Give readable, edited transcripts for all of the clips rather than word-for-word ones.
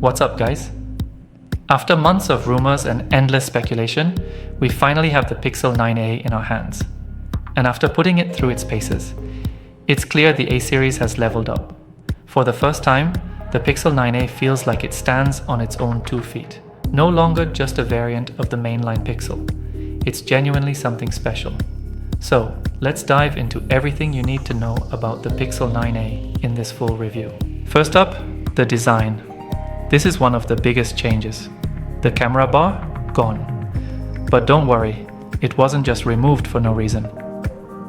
What's up, guys? After months of rumors and endless speculation, we finally have the Pixel 9a in our hands. And after putting it through its paces, it's clear the A series has leveled up. For the first time, the Pixel 9a feels like it stands on its own 2 feet. No longer just a variant of the mainline Pixel. It's genuinely something special. So, let's dive into everything you need to know about the Pixel 9a in this full review. First up, the design. This is one of the biggest changes. The camera bar, gone. But don't worry, it wasn't just removed for no reason.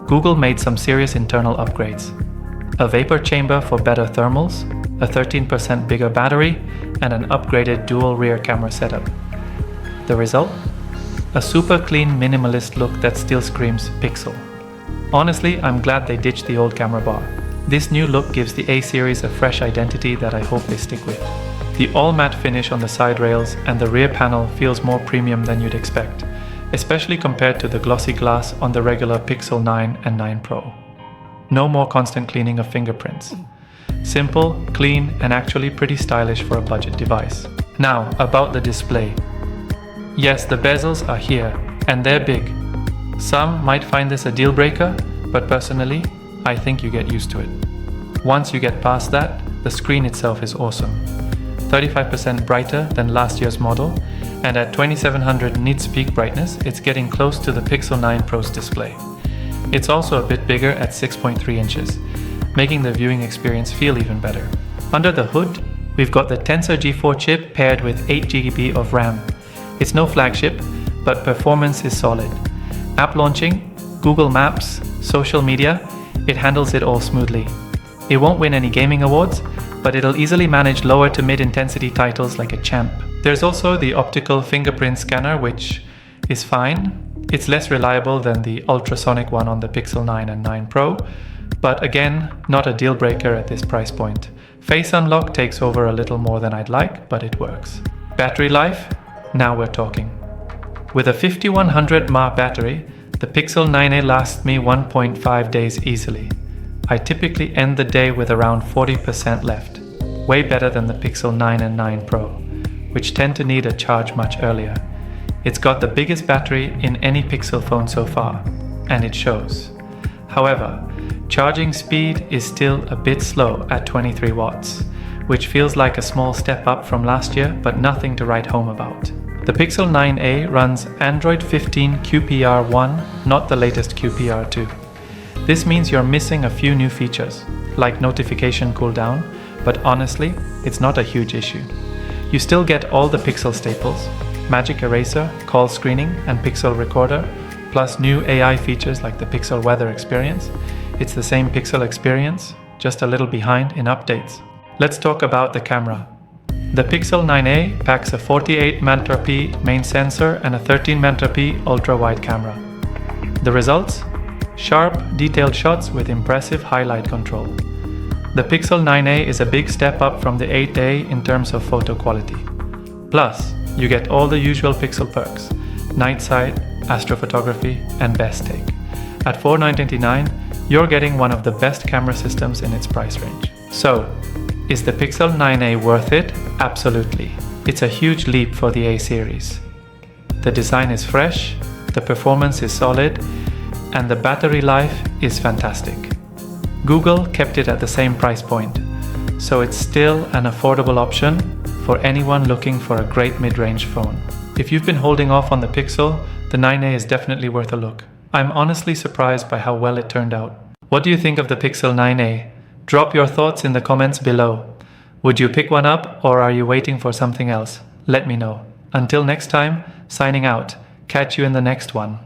Google made some serious internal upgrades. A vapor chamber for better thermals, a 13% bigger battery, and an upgraded dual rear camera setup. The result? A super clean minimalist look that still screams Pixel. Honestly, I'm glad they ditched the old camera bar. This new look gives the A series a fresh identity that I hope they stick with. The all-matte finish on the side rails and the rear panel feels more premium than you'd expect, especially compared to the glossy glass on the regular Pixel 9 and 9 Pro. No more constant cleaning of fingerprints. Simple, clean, and actually pretty stylish for a budget device. Now, about the display. Yes, the bezels are here, and they're big. Some might find this a deal breaker, but personally, I think you get used to it. Once you get past that, the screen itself is awesome. 35% brighter than last year's model, and at 2700 nits peak brightness, it's getting close to the Pixel 9 Pro's display. It's also a bit bigger at 6.3 inches, making the viewing experience feel even better. Under the hood, we've got the Tensor G4 chip paired with 8GB of RAM. It's no flagship, but performance is solid. App launching, Google Maps, social media, it handles it all smoothly. It won't win any gaming awards, but it'll easily manage lower to mid-intensity titles like a champ. There's also the optical fingerprint scanner, which is fine. It's less reliable than the ultrasonic one on the Pixel 9 and 9 Pro, but again, not a deal breaker at this price point. Face unlock takes over a little more than I'd like, but it works. Battery life? Now we're talking. With a 5100 mAh battery, the Pixel 9a lasts me 1.5 days easily. I typically end the day with around 40% left, way better than the Pixel 9 and 9 Pro, which tend to need a charge much earlier. It's got the biggest battery in any Pixel phone so far, and it shows. However, charging speed is still a bit slow at 23 watts, which feels like a small step up from last year, but nothing to write home about. The Pixel 9a runs Android 15 QPR1, not the latest QPR2. This means you're missing a few new features, like notification cooldown, but honestly, it's not a huge issue. You still get all the Pixel staples, Magic Eraser, call screening, and Pixel Recorder, plus new AI features like the Pixel Weather experience. It's the same Pixel experience, just a little behind in updates. Let's talk about the camera. The Pixel 9a packs a 48 megapixel main sensor and a 13 megapixel ultra-wide camera. The results? Sharp, detailed shots with impressive highlight control. The Pixel 9a is a big step up from the 8a in terms of photo quality. Plus, you get all the usual Pixel perks: night sight, astrophotography, and best take. At $499, you're getting one of the best camera systems in its price range. So, is the Pixel 9a worth it? Absolutely. It's a huge leap for the A series. The design is fresh, the performance is solid, and the battery life is fantastic. Google kept it at the same price point, so it's still an affordable option for anyone looking for a great mid-range phone. If you've been holding off on the Pixel, the 9a is definitely worth a look. I'm honestly surprised by how well it turned out. What do you think of the Pixel 9a? Drop your thoughts in the comments below. Would you pick one up, or are you waiting for something else? Let me know. Until next time, signing out. Catch you in the next one.